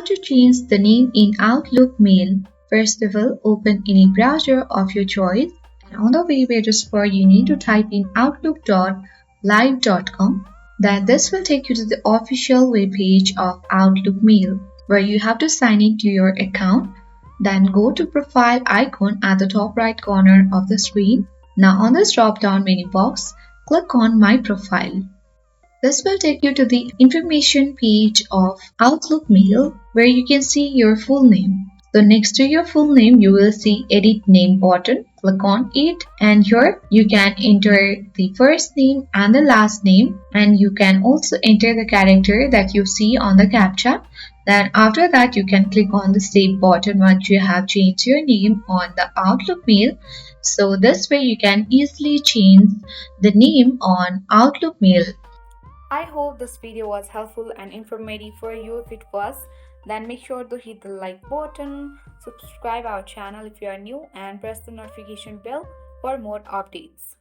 to change the name in Outlook Mail. First of all, open any browser of your choice, and on the web address bar you need to type in outlook.live.com. Then this will take you to the official web page of Outlook Mail, where you have to sign in to your account. Then go to profile icon at the top right corner of the screen. Now on this drop down menu box, click on My Profile. This will take you to the information page of Outlook Mail, where you can see your full name. So next to your full name, you will see Edit Name button. Click on it, and here you can enter the first name and the last name, and you can also enter the character that you see on the captcha. Then after that, you can click on the Save button once you have changed your name on the Outlook Mail. So this way you can easily change the name on Outlook Mail. I hope this video was helpful and informative for you. If it was, then make sure to hit the like button, subscribe our channel if you are new, and press the notification bell for more updates.